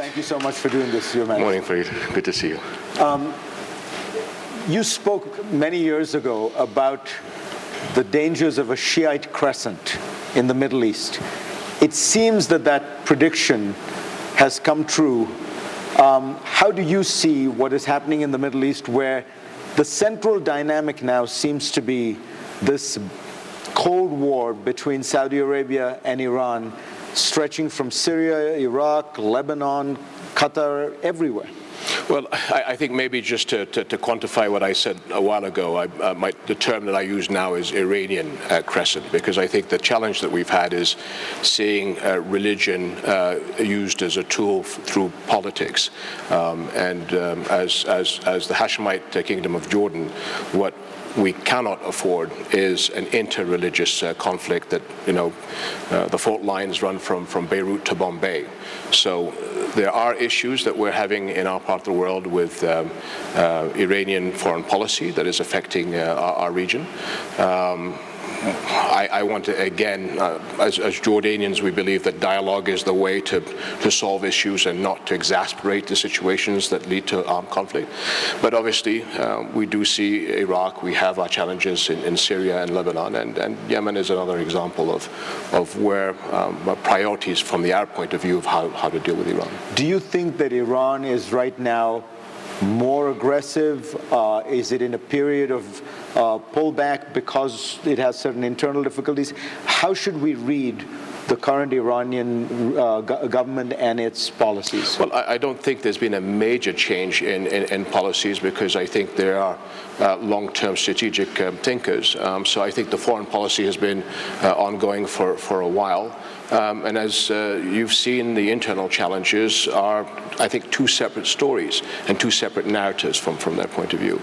Thank you so much for doing this, Your Majesty. Morning, Freed. Good to see you. You spoke many years ago about the dangers of a Shiite crescent in the Middle East. It seems that that prediction has come true. How do you see what is happening in the Middle East, where the central dynamic now seems to be this Cold War between Saudi Arabia and Iran, stretching from Syria, Iraq, Lebanon, Qatar, everywhere? Well, I think maybe just to quantify what I said a while ago, the term that I use now is Iranian crescent, because I think the challenge that we've had is seeing religion used as a tool through politics. As the Hashemite kingdom of Jordan, what we cannot afford is an interreligious conflict that, the fault lines run from Beirut to Bombay. So there are issues that we're having in our part of the world with Iranian foreign policy that is affecting our region. I want to, again, as Jordanians, we believe that dialogue is the way to solve issues and not to exasperate the situations that lead to armed conflict. But obviously, we do see Iraq, we have our challenges in Syria and Lebanon, and Yemen is another example of where priorities from the Arab point of view of how to deal with Iran. Do you think that Iran is right now more aggressive? Is it in a period of pullback because it has certain internal difficulties? How should we read the current Iranian government and its policies? Well, I don't think there's been a major change in policies, because I think there are long-term strategic thinkers. So I think the foreign policy has been ongoing for a while. And as you've seen, the internal challenges are, I think, two separate stories and two separate narratives from their point of view.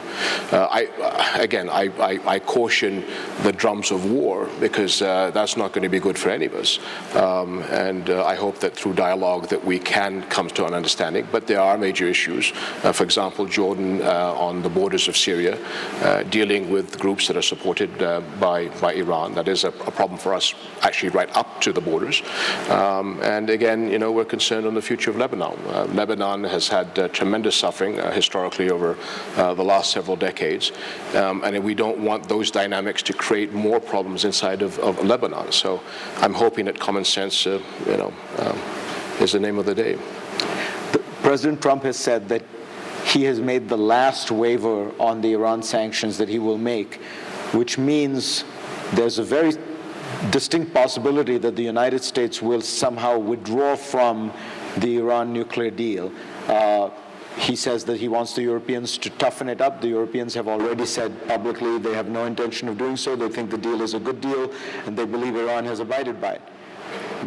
I caution the drums of war, because that's not going to be good for any of us. And I hope that through dialogue that we can come to an understanding. But there are major issues. For example, Jordan on the borders of Syria, dealing with groups that are supported by Iran. That is a problem for us, actually, right up to the borders. And again, we're concerned on the future of Lebanon. Lebanon has had tremendous suffering historically over the last several decades, and we don't want those dynamics to create more problems inside of Lebanon. So I'm hoping that common sense, is the name of the day. President Trump has said that he has made the last waiver on the Iran sanctions that he will make, which means there's a very distinct possibility that the United States will somehow withdraw from the Iran nuclear deal. He says that he wants the Europeans to toughen it up. The Europeans have already said publicly they have no intention of doing so. They think the deal is a good deal, and they believe Iran has abided by it.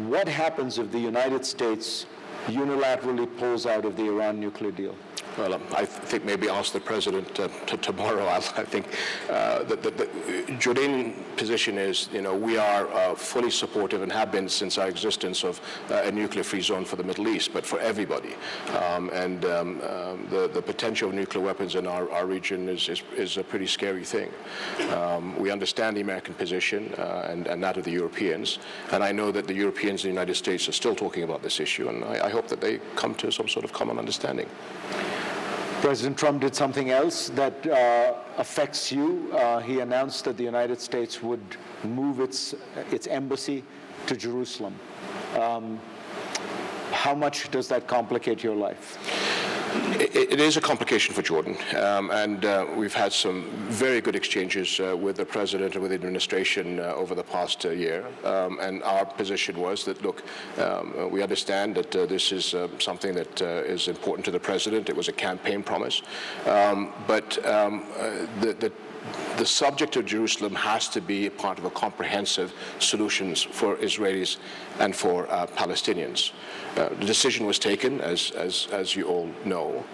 What happens if the United States unilaterally pulls out of the Iran nuclear deal? Well, I think maybe ask the president tomorrow. I think the Jordanian position is, we are fully supportive and have been since our existence of a nuclear-free zone for the Middle East, but for everybody. The potential of nuclear weapons in our region is a pretty scary thing. We understand the American position and that of the Europeans, and I know that the Europeans and the United States are still talking about this issue, and I hope that they come to some sort of common understanding. President Trump did something else that affects you. He announced that the United States would move its embassy to Jerusalem. How much does that complicate your life? It is a complication for Jordan, and we've had some very good exchanges with the president and with the administration over the past year. And our position was that, look, we understand that this is something that is important to the president. It was a campaign promise, but the subject of Jerusalem has to be part of a comprehensive solutions for Israelis and for Palestinians. The decision was taken, as you all know.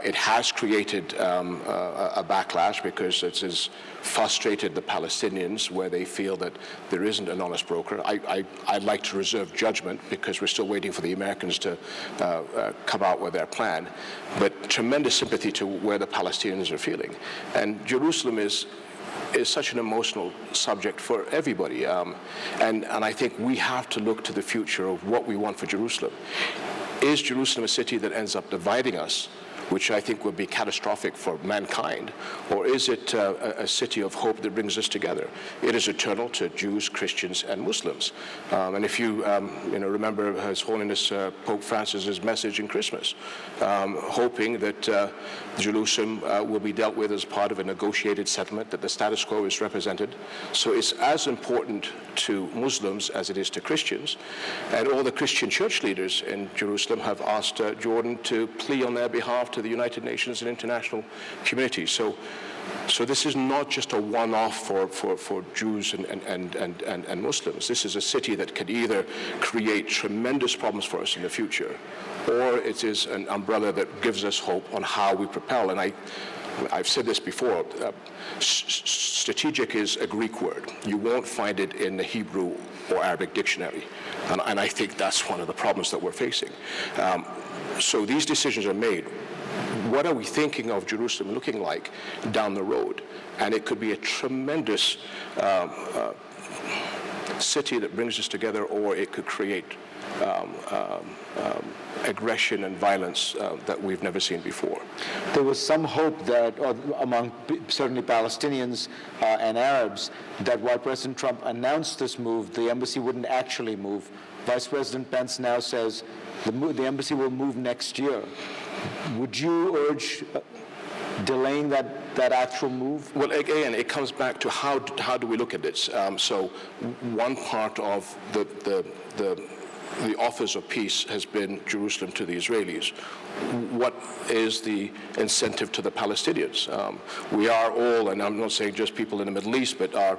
It has created a backlash because it has frustrated the Palestinians, where they feel that there isn't an honest broker. I'd like to reserve judgment because we're still waiting for the Americans to come out with their plan. But tremendous sympathy to where the Palestinians are feeling. And Jerusalem is such an emotional subject for everybody. And I think we have to look to the future of what we want for Jerusalem. Is Jerusalem a city that ends up dividing us, which I think would be catastrophic for mankind, or is it a city of hope that brings us together? It is eternal to Jews, Christians, and Muslims. And if you remember His Holiness Pope Francis's message in Christmas, hoping that Jerusalem will be dealt with as part of a negotiated settlement, that the status quo is represented. So it's as important to Muslims as it is to Christians. And all the Christian church leaders in Jerusalem have asked Jordan to plea on their behalf to the United Nations and international community. So this is not just a one-off for Jews and Muslims. This is a city that could either create tremendous problems for us in the future, or it is an umbrella that gives us hope on how we propel. And I've said this before, strategic is a Greek word. You won't find it in the Hebrew or Arabic dictionary. And I think that's one of the problems that we're facing. So these decisions are made. What are we thinking of Jerusalem looking like down the road? And it could be a tremendous city that brings us together, or it could create aggression and violence that we've never seen before. There was some hope that among certainly Palestinians and Arabs that while President Trump announced this move, the embassy wouldn't actually move. Vice President Pence now says the embassy will move next year. Would you urge delaying that actual move? Well, again, it comes back to how do we look at this? So one part of the offers of peace has been Jerusalem to the Israelis. What is the incentive to the Palestinians? We are all, and I'm not saying just people in the Middle East, but our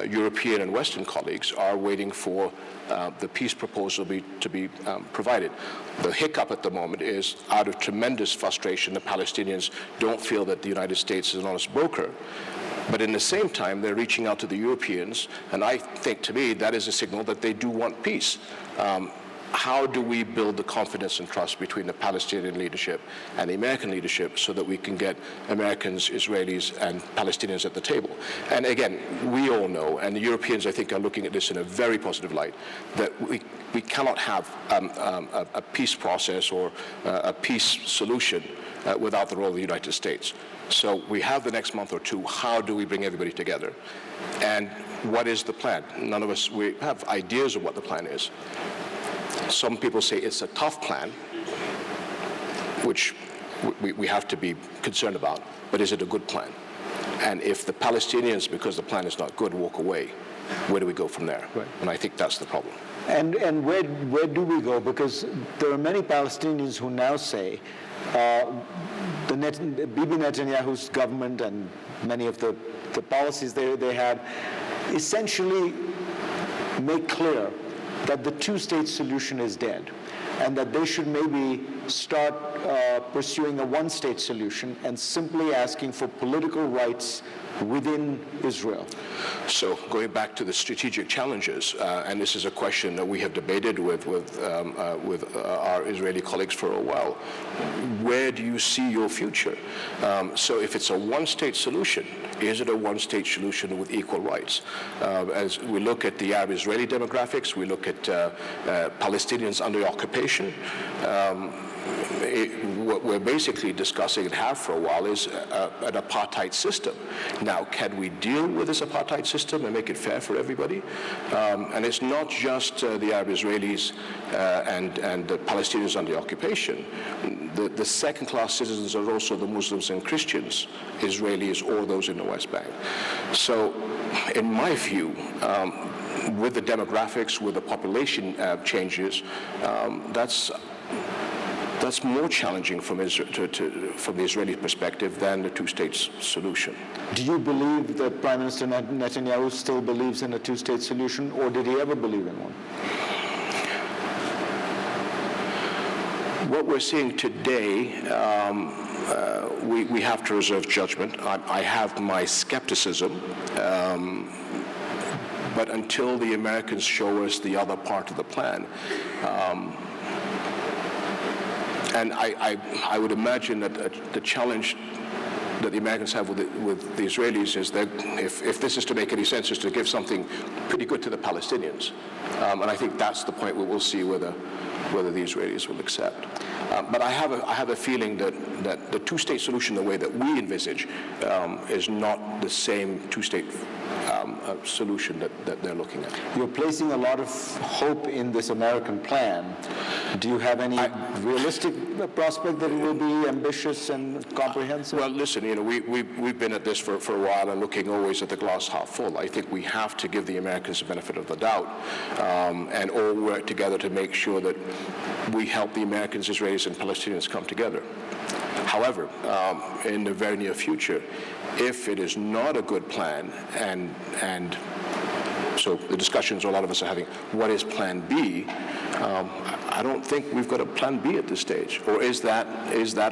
European and Western colleagues are waiting for the peace proposal to be provided. The hiccup at the moment is, out of tremendous frustration, the Palestinians don't feel that the United States is an honest broker. But in the same time, they're reaching out to the Europeans, and I think, to me, that is a signal that they do want peace. How do we build the confidence and trust between the Palestinian leadership and the American leadership so that we can get Americans, Israelis, and Palestinians at the table? And again, we all know, and the Europeans, I think, are looking at this in a very positive light, that we cannot have a peace process or a peace solution without the role of the United States. So we have the next month or two. How do we bring everybody together? And what is the plan? None of us, we have ideas of what the plan is. Some people say it's a tough plan, which we have to be concerned about, but is it a good plan? And if the Palestinians, because the plan is not good, walk away, where do we go from there? Right. And I think that's the problem. And where do we go? Because there are many Palestinians who now say Bibi Netanyahu's government and many of the policies they had essentially make clear that the two-state solution is dead, and that they should maybe start pursuing a one-state solution and simply asking for political rights within Israel. So going back to the strategic challenges, and this is a question that we have debated with our Israeli colleagues for a while, where do you see your future? So if it's a one-state solution, is it a one-state solution with equal rights? As we look at the Arab-Israeli demographics, we look at Palestinians under occupation, what we're basically discussing and have for a while is an apartheid system. Now, can we deal with this apartheid system and make it fair for everybody? And it's not just the Arab Israelis and the Palestinians under occupation. The second-class citizens are also the Muslims and Christians, Israelis or those in the West Bank. So, in my view, with the demographics, with the population changes, that's more challenging from the Israeli perspective than the two-state solution. Do you believe that Prime Minister Netanyahu still believes in a two-state solution, or did he ever believe in one? What we're seeing today, we have to reserve judgment. I have my skepticism, but until the Americans show us the other part of the plan, and I would imagine that the challenge that the Americans have with the Israelis is that if this is to make any sense, is to give something pretty good to the Palestinians. And I think that's the point where we'll see whether the Israelis will accept. But I have a feeling that the two-state solution, the way that we envisage, is not the same two-state solution that they're looking at. You're placing a lot of hope in this American plan. Do you have any realistic prospect that it will be ambitious and comprehensive? Well, listen, we've been at this for a while and looking always at the glass half full. I think we have to give the Americans the benefit of the doubt and all work together to make sure that we help the Americans, Israelis, and Palestinians come together. However, in the very near future, if it is not a good plan, and so the discussions a lot of us are having, what is Plan B? I don't think we've got a Plan B at this stage. Or is that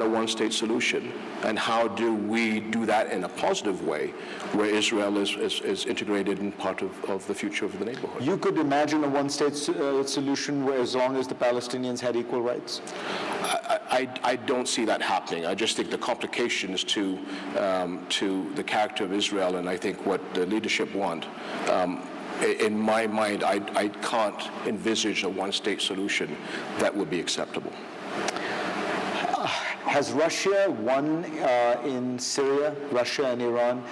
a one-state solution? And how do we do that in a positive way, where Israel is integrated in part of the future of the neighborhood? You could imagine a one-state solution where, as long as the Palestinians had equal rights? I don't see that happening. I just think the complications to the character of Israel, and I think what the leadership want, in my mind, I can't envisage a one-state solution that would be acceptable. Has Russia won in Syria, Russia and Iran?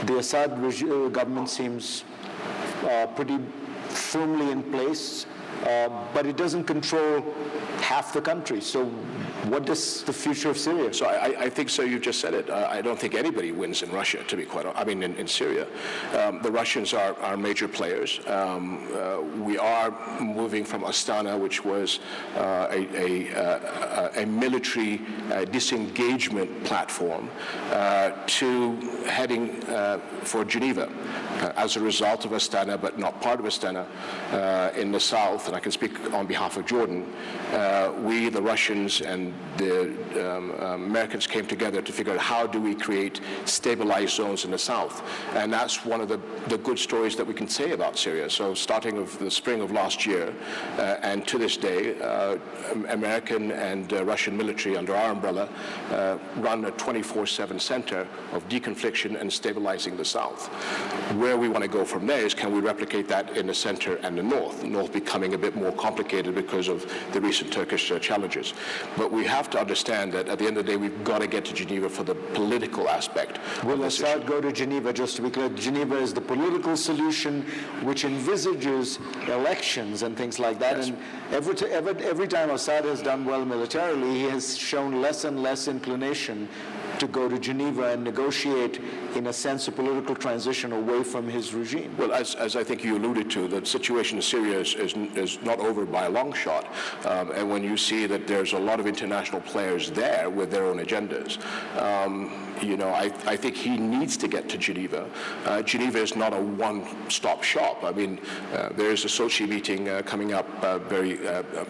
The Assad government seems pretty firmly in place, but it doesn't control half the country. So what is the future of Syria? So I think, so you just said it. I don't think anybody wins in Russia, to be quite honest. I mean, in Syria. The Russians are major players. We are moving from Astana, which was a military disengagement platform, to heading for Geneva. As a result of Astana, but not part of Astana, in the south, and I can speak on behalf of Jordan, we, the Russians, and the Americans came together to figure out how do we create stabilized zones in the south. And that's one of the good stories that we can say about Syria. So starting of the spring of last year, and to this day, American and Russian military under our umbrella run a 24/7 center of deconfliction and stabilizing the south. Where we want to go from there is, can we replicate that in the center and the north becoming a bit more complicated because of the recent Turkish challenges. But we have to understand that at the end of the day, we've got to get to Geneva for the political aspect. Will Assad go to Geneva? Just to be clear, Geneva is the political solution which envisages elections and things like that. Yes. And every time Assad has done well militarily, he has shown less and less inclination to go to Geneva and negotiate, in a sense, a political transition away from his regime. Well, as I think you alluded to, the situation in Syria is not over by a long shot. And when you see that there's a lot of international players there with their own agendas, I think he needs to get to Geneva. Geneva is not a one-stop shop. I mean, there is a Sochi meeting coming up very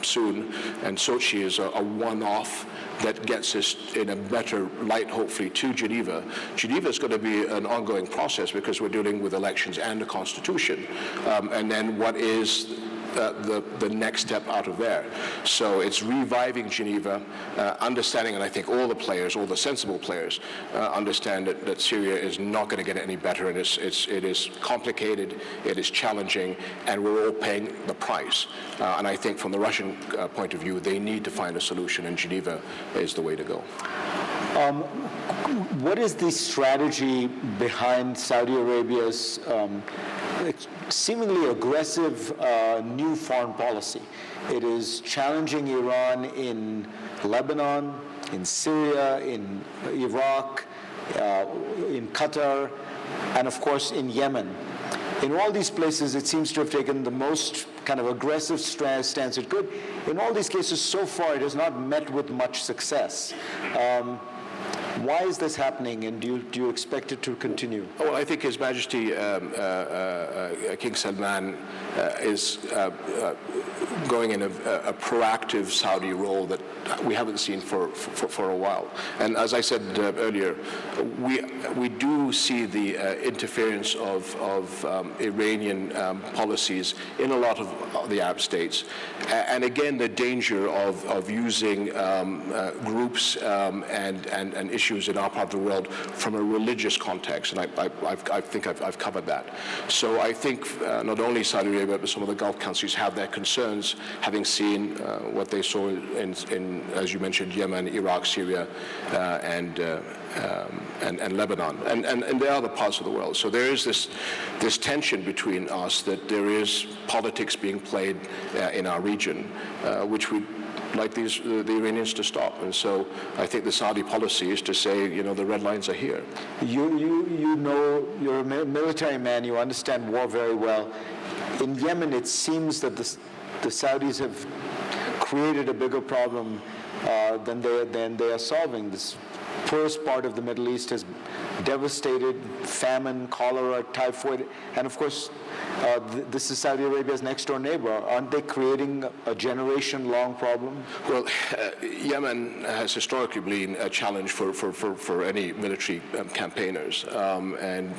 soon, and Sochi is a one-off that gets us in a better light, hopefully, to Geneva. Geneva is going to be an ongoing process because we're dealing with elections and the Constitution. And then what is the next step out of there? So it's reviving Geneva, understanding, and I think all the players, all the sensible players, understand that Syria is not going to get any better, and it is complicated, it is challenging, and we're all paying the price. And I think from the Russian point of view, they need to find a solution, and Geneva is the way to go. What is the strategy behind Saudi Arabia's seemingly aggressive new foreign policy? It is challenging Iran in Lebanon, in Syria, in Iraq, in Qatar, and of course in Yemen. In all these places, it seems to have taken the most kind of aggressive stance it could. In all these cases, so far, it has not met with much success. Why is this happening, and do you expect it to continue? Well, I think His Majesty King Salman is going in a proactive Saudi role that we haven't seen for a while. And as I said earlier, we do see the interference of Iranian policies in a lot of the Arab states, and again the danger of using groups and issues issues in our part of the world from a religious context, and I think I've covered that. So I think not only Saudi Arabia, but some of the Gulf countries have their concerns, having seen what they saw in, as you mentioned, Yemen, Iraq, Syria, and Lebanon, and the other parts of the world. So there is this tension between us, that there is politics being played in our region, which we like the Iranians to stop. And so I think the Saudi policy is to say, the red lines are here. You know, you're a military man, you understand war very well. In Yemen, it seems that the Saudis have created a bigger problem than they are solving. This poorest part of the Middle East is devastated, famine, cholera, typhoid, and of course, this is Saudi Arabia's next-door neighbor. Aren't they creating a generation-long problem? Well, Yemen has historically been a challenge for any military campaigners, and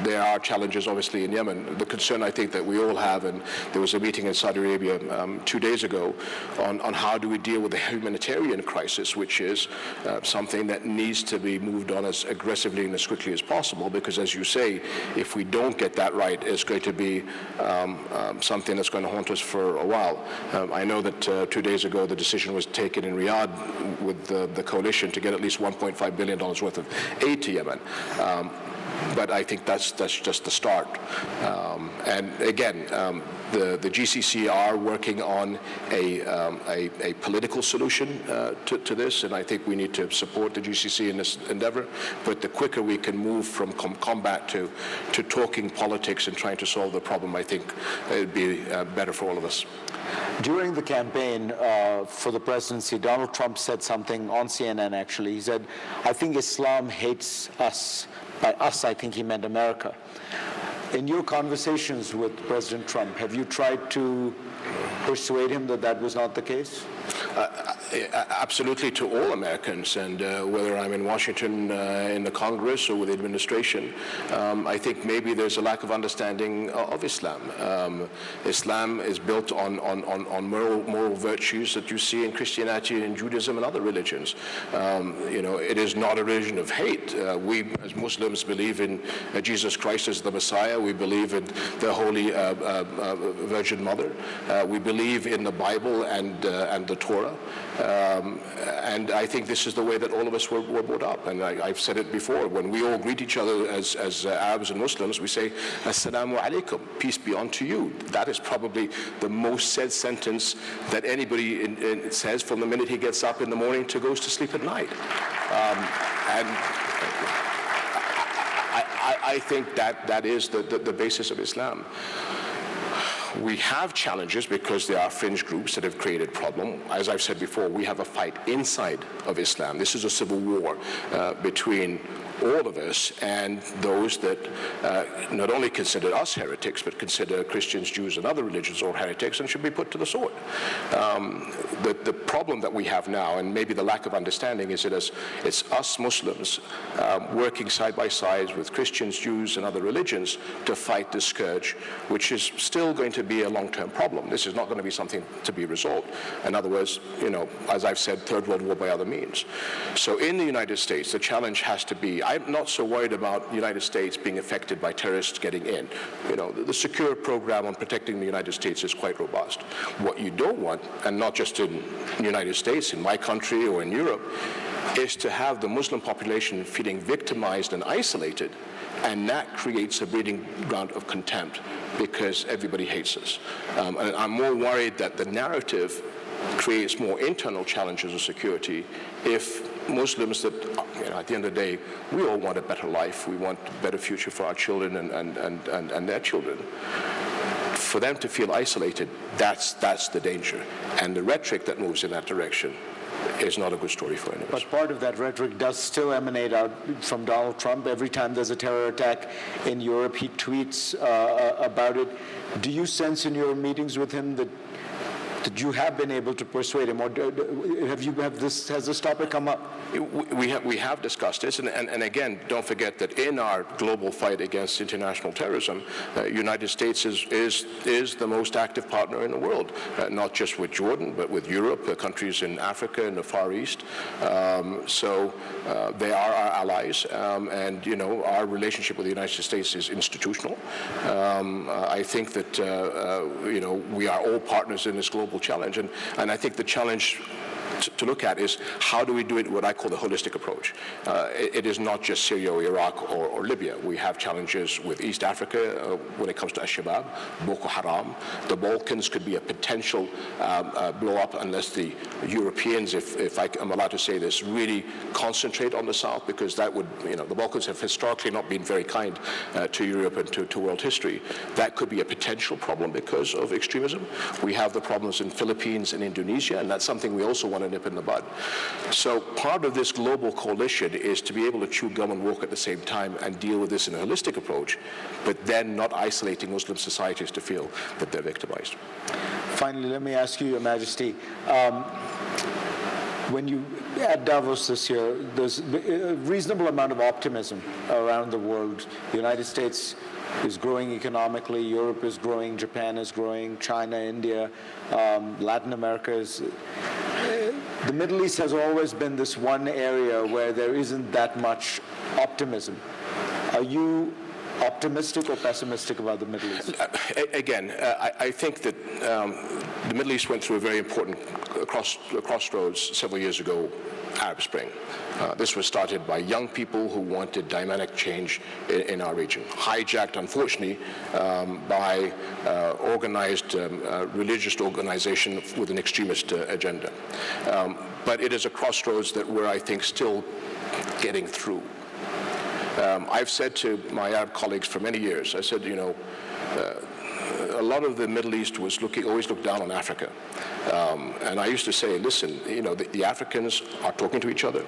there are challenges obviously in Yemen. The concern I think that we all have, and there was a meeting in Saudi Arabia 2 days ago on how do we deal with the humanitarian crisis, which is something that needs to be moved on as aggressively and as quickly as possible, because as you say, if we don't get that right, it's going to be something that's going to haunt us for a while. I know that 2 days ago the decision was taken in Riyadh with the coalition to get at least $1.5 billion worth of aid to Yemen. But I think that's just the start. And again, the GCC are working on a political solution to this, and I think we need to support the GCC in this endeavor. But the quicker we can move from combat to talking politics and trying to solve the problem, I think it would be better for all of us. During the campaign for the presidency, Donald Trump said something on CNN, actually. He said, I think Islam hates us. By us, I think he meant America. In your conversations with President Trump, have you tried to persuade him that that was not the case? Absolutely, to all Americans, and whether I'm in Washington in the Congress or with the administration, I think maybe there's a lack of understanding of Islam. Islam is built on moral virtues that you see in Christianity and Judaism and other religions. It is not a religion of hate. We as Muslims believe in Jesus Christ as the Messiah. We believe in the Holy Virgin Mother. We believe in the Bible and the Torah. And I think this is the way that all of us were brought up. And I've said it before, when we all greet each other as Arabs and Muslims, we say, Assalamu alaikum, peace be unto you. That is probably the most said sentence that anybody says from the minute he gets up in the morning to goes to sleep at night. And I think that is the basis of Islam. We have challenges because there are fringe groups that have created a problem. As I've said before, we have a fight inside of Islam. This is a civil war between all of us and those that not only consider us heretics, but consider Christians, Jews, and other religions all heretics and should be put to the sword. The problem that we have now, and maybe the lack of understanding, is that it's us Muslims working side by side with Christians, Jews, and other religions to fight this scourge, which is still going to be a long-term problem. This is not going to be something to be resolved. In other words, as I've said, Third World War by other means. So in the United States, the challenge has to be, I'm not so worried about the United States being affected by terrorists getting in. The secure program on protecting the United States is quite robust. What you don't want, and not just in the United States, in my country or in Europe, is to have the Muslim population feeling victimized and isolated, and that creates a breeding ground of contempt because everybody hates us. And I'm more worried that the narrative creates more internal challenges of security if Muslims that, at the end of the day, we all want a better life, we want a better future for our children and their children. For them to feel isolated, that's the danger. And the rhetoric that moves in that direction is not a good story for any of us. But part of that rhetoric does still emanate out from Donald Trump. Every time there's a terror attack in Europe, he tweets about it. Do you sense in your meetings with him that that you have been able to persuade him, or has this topic come up? We have discussed this, and again, don't forget that in our global fight against international terrorism, United States is the most active partner in the world, not just with Jordan, but with Europe, countries in Africa and the Far East. So they are our allies, and our relationship with the United States is institutional. I think that we are all partners in this global challenge, and I think the challenge to look at is how do we do it what I call the holistic approach. It is not just Syria or Iraq or Libya. We have challenges with East Africa when it comes to Al-Shabaab, Boko Haram. The Balkans could be a potential blow-up unless the Europeans, if I'm allowed to say this, really concentrate on the South, because that would, the Balkans have historically not been very kind to Europe and to world history. That could be a potential problem because of extremism. We have the problems in Philippines and Indonesia, and that's something we also want to nip in the bud. So part of this global coalition is to be able to chew gum and walk at the same time and deal with this in a holistic approach, but then not isolating Muslim societies to feel that they're victimized. Finally, let me ask you, Your Majesty, when you at Davos this year, there's a reasonable amount of optimism around the world. The United States is growing economically, Europe is growing, Japan is growing, China, India, Latin America is... The Middle East has always been this one area where there isn't that much optimism. Are you optimistic or pessimistic about the Middle East? Again, I think that the Middle East went through a very important crossroads several years ago, Arab Spring. This was started by young people who wanted dynamic change in our region, hijacked, unfortunately, by organized religious organization with an extremist agenda. But it is a crossroads that we're, I think, still getting through. I've said to my Arab colleagues for many years, I said, a lot of the Middle East was always looked down on Africa. And I used to say, listen, the Africans are talking to each other.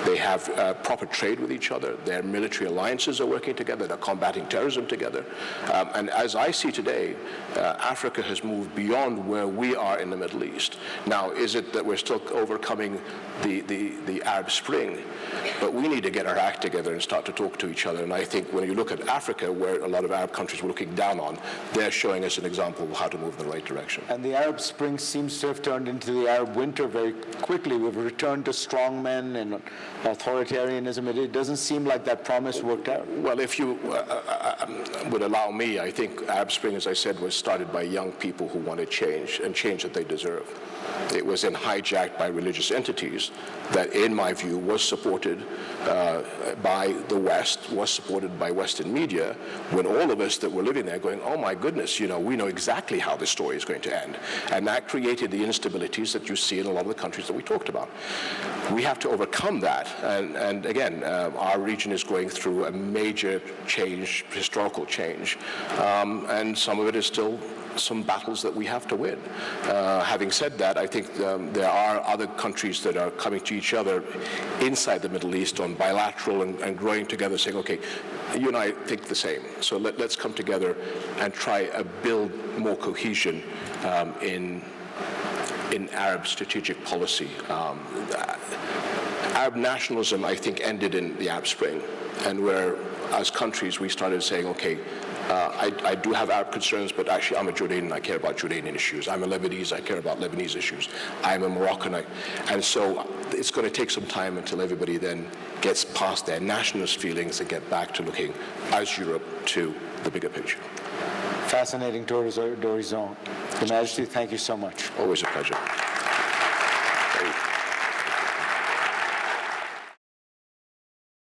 They have proper trade with each other. Their military alliances are working together. They're combating terrorism together. And as I see today, Africa has moved beyond where we are in the Middle East. Now, is it that we're still overcoming the Arab Spring? But we need to get our act together and start to talk to each other. And I think when you look at Africa, where a lot of Arab countries were looking down on, they're showing us an example of how to move in the right direction. And the Arab Spring seems to have turned into the Arab Winter very quickly. We've returned to strongmen and authoritarianism. It doesn't seem like that promise worked out. Well, if you would allow me, I think Arab Spring, as I said, was started by young people who wanted change, and change that they deserve. It was then hijacked by religious entities that, in my view, was supported by the West, was supported by Western media, when all of us that were living there going, oh my goodness, we know exactly how this story is going to end. And that created the instabilities that you see in a lot of the countries that we talked about. We have to overcome that. And again, our region is going through a major change, historical change, and some of it is still some battles that we have to win. Having said that, I think there are other countries that are coming to each other inside the Middle East on bilateral and growing together, saying, okay, you and I think the same, so let's come together and try to build more cohesion in Arab strategic policy. Arab nationalism, I think, ended in the Arab Spring, and where, as countries, we started saying, okay, I do have Arab concerns, but actually I'm a Jordanian, I care about Jordanian issues. I'm a Lebanese, I care about Lebanese issues. I'm a Moroccan, and so it's going to take some time until everybody then gets past their nationalist feelings and get back to looking as Europe to the bigger picture. Fascinating d'horizon. Your Majesty, thank you so much. Always a pleasure.